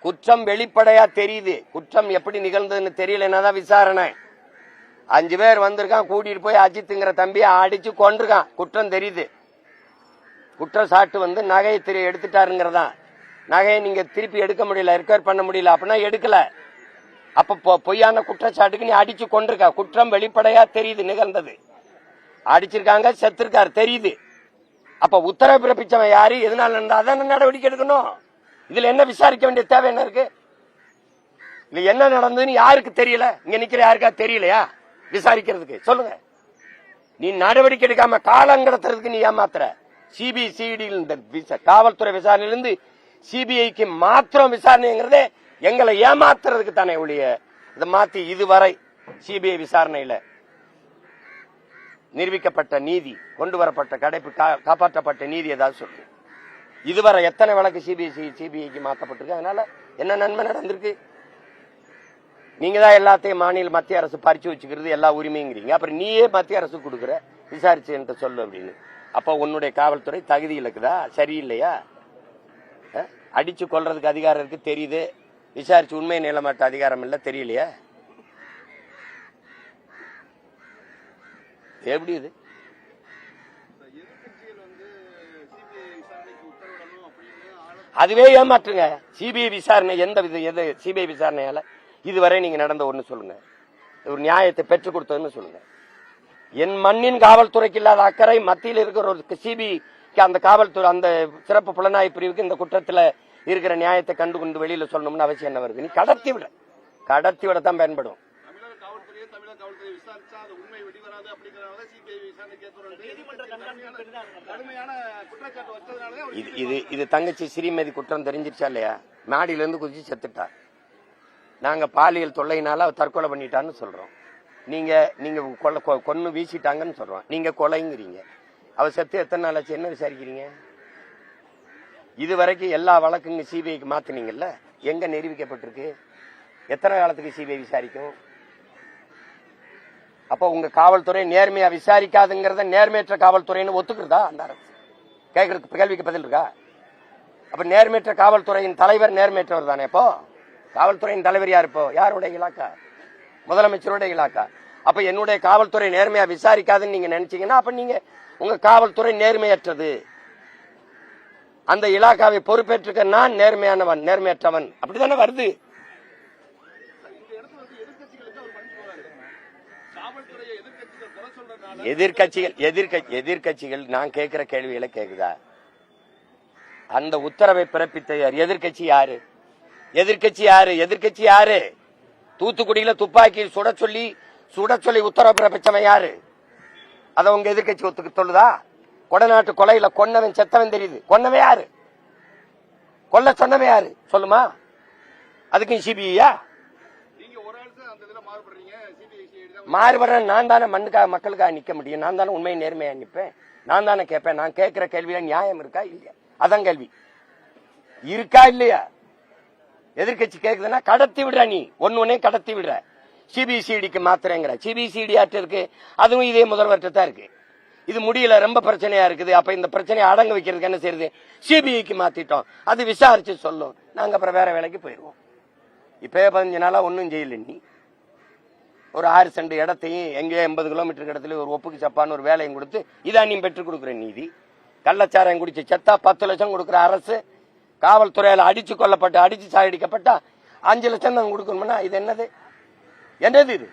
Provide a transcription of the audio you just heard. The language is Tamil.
குற்றம் வெளிப்படையா தெரியுது. குற்றம் எப்படி நிகழ்ந்ததுன்னு தெரியலன்னாதான் விசாரணை. 5 பேர் வந்திருக்கான், கூட்டிட்டு போய் அஜித்துங்கிற தம்பியை அடிச்சு கொண்டிருக்கான். குற்றம் தெரியுது. குற்றச்சாட்டு நகையை எடுத்துட்டாருங்கிறதா. நகையை நீங்க திருப்பி எடுக்க முடியல, ரெக்கவர் பண்ண முடியல அப்படின்னா எடுக்கல. அப்ப பொய்யான குற்றச்சாட்டுக்கு நீ அடிச்சு கொண்டிருக்க. குற்றம் வெளிப்படையா தெரியுது நிகழ்ந்தது. அடிச்சிருக்காங்க, செத்துருக்காரு தெரியுது. அப்ப உத்தரவு பிறப்பிச்சவன் யாரு, எதனால நடந்தாதான் நடவடிக்கை எடுக்கணும். இதுல என்ன விசாரிக்க வேண்டிய தேவை என்ன இருக்கு? இல்ல என்ன நடந்ததுன்னு யாருக்கு தெரியல? இங்க நிக்கிற யாருக்கா தெரியலையா விசாரிக்கிறதுக்கு? சொல்லுங்க. நீ நடவடிக்கை எடுக்காம காலம் கடத்துறதுக்கு நீ ஏமாத்துற. சிபிசிஐடி காவல்துறை விசாரணையிலிருந்து சிபிஐக்கு மாத்திரம் விசாரணைங்கிறதே எங்களை ஏமாத்துறதுக்கு தானே ஒழிய இதை மாத்தி இதுவரை சிபிஐ விசாரணையில நிரூபிக்கப்பட்ட நீதி, கொண்டு வரப்பட்ட காப்பாற்றப்பட்ட நீதி ஏதாவது சொல்லு. இதுவரை எத்தனை வழக்கு சிபிஐக்கு மாற்றப்பட்டிருக்கு? அதனால என்ன நன்மை நடந்திருக்கு? நீங்க தான் எல்லாத்தையும் மத்திய அரசு பறிச்சு வச்சுக்கிறது எல்லா உரிமைங்கிறீங்க. அப்புறம் நீயே மத்திய அரசு கொடுக்குற விசாரிச்சு என்று சொல்லு அப்படின்னு. அப்ப உன்னுடைய காவல்துறை தகுதி இருக்குதா, சரியில்லையா? அடிச்சு கொள்றதுக்கு அதிகாரம் இருக்கு தெரியுது, விசாரிச்சு உண்மை நிலமாட்ட அதிகாரம் இல்ல தெரியலையா? எப்படி இது? அதுவே ஏமாற்றுங்க. சிபிஐ விசாரணை எந்த வித சிபிஐ விசாரணையால இதுவரை நீங்க நடந்த ஒண்ணு சொல்லுங்க, ஒரு நியாயத்தை பெற்றுக் கொடுத்ததுன்னு சொல்லுங்க. என் மண்ணின் காவல்துறைக்கு இல்லாத அக்கறை மத்தியில் இருக்கிற ஒரு சிபிஐக்கு, அந்த காவல்துறை அந்த சிறப்பு புலனாய்வு பிரிவுக்கு இந்த குற்றத்துல இருக்கிற நியாயத்தை கண்டு கொண்டு வெளியில சொல்லணும்னு அவசியம் என்ன வருது? நீ கடத்தி விடத்தான் பயன்படும். இது தங்கச்சி ஸ்ரீமதி குற்றம் தெரிஞ்சிருச்சா இல்லையா? மாடியில இருந்து குதிச்சு செத்துட்டா. நாங்க பாலியல் தொல்லையினால தற்கொலை பண்ணிட்டான்னு சொல்றோம். நீங்க கொன்னு வீசிட்டாங்கன்னு சொல்றோம். நீங்க கொலைங்கிறீங்க. அவ செத்து எத்தனை நாள் ஆச்சு? என்ன விசாரிக்கிறீங்க? இதுவரைக்கும் எல்லா வழக்குங்க சிபிஐக்கு மாத்தினீங்கல்ல, எங்க நிரூபிக்கப்பட்டிருக்கு? எத்தனை காலத்துக்கு சிபிஐ விசாரிக்கும்? அப்ப உங்க காவல்துறை நேர்மையா விசாரிக்காதுங்கிறத நேர்மையற்ற காவல்துறைன்னு ஒத்துக்கிறதா அந்த அரசு? கேட்கறதுக்கு கேள்விக்கு பதில் இருக்கா? அப்ப நேர்மையற்ற காவல்துறையின் தலைவர் நேர்மையற்றவர் தானே? இப்போ காவல்துறையின் தலைவர் யார்? இப்போ யாருடைய இலாக்கா? முதலமைச்சருடைய இலாக்கா. அப்ப என்னுடைய காவல்துறை நேர்மையா விசாரிக்காதுன்னு நீங்க நினைச்சீங்கன்னா அப்ப நீங்க உங்க காவல்துறை நேர்மையற்றது. அந்த இலாக்காவை பொறுப்பேற்றுக்க நான் நேர்மையானவன், நேர்மையற்றவன், அப்படித்தானே வருது. எதிர்கட்சிகள் நான் கேட்கிற கேள்விகளை கேக்குதா? அந்த உத்தரவை பிறப்பித்த எதிர்கட்சி யாரு? எதிர்கட்சி யாரு? தூத்துக்குடியில துப்பாக்கி சுட சொல்லி உத்தரவு பிறப்பிச்சவன் யாரு? அத உங்க எதிர்கட்சி ஒத்துக்க சொல்லுதா? கொடநாட்டு கொலையில கொன்னவன் செத்தவன் தெரியுது. கொன்னவன் யாரு? கொல்ல சொன்னவன் யாரு சொல்லுமா? அதுக்கு சிபிஐயா மாறுபடுறேன்? நான் தானே மண்ணுக்காக மக்களுக்காக நிக்க முடியும். நான் தானே உண்மை நேர்மையா நிப்பேன். நான் தானே கேட்பேன். நான் கேட்கிற கேள்வியில நியாயம் இருக்கா இல்லையா? அதான் கேள்வி. இருக்கா இல்லையா? எதிர்கட்சி கேக்குதுன்னா கடத்தி விடுற, நீ ஒன்னே கடத்தி விடுற. சிபிசிஐடிக்கு மாத்திரங்கிற. சிபிசிஐடி ஆட்டு இருக்கு, அதுவும் இதே முதல்வர்கிட்ட தான் இருக்கு. இது முடியல, ரொம்ப பிரச்சனையா இருக்குது. அப்ப இந்த பிரச்சனையை அடங்க வைக்கிறதுக்கு என்ன செய்யுது? சிபிஐக்கு மாத்திட்டோம். அது விசாரிச்சு சொல்லும். நாங்க அப்புறம் வேற வேலைக்கு போயிருவோம். இப்ப 15 நாளா ஒன்னும் செய்யல. நீ ஒரு 6 சென்ட் இடத்தையும் எங்கேயோ 80 கிலோமீட்டர் இடத்துல ஒரு ஒப்புக்கு சப்பான்னு ஒரு வேலையும் கொடுத்து இதான் நீ பெற்றுக் கொடுக்குற நீதி. கள்ளச்சாரம் குடிச்சு செத்தா 10 லட்சம் கொடுக்குற அரசு, காவல்துறையால அடிச்சு கொல்லப்பட்டு அடிச்சு சாகடிக்கப்பட்டா 5 லட்சம் தான் கொடுக்கணும்னா இது என்னது? இது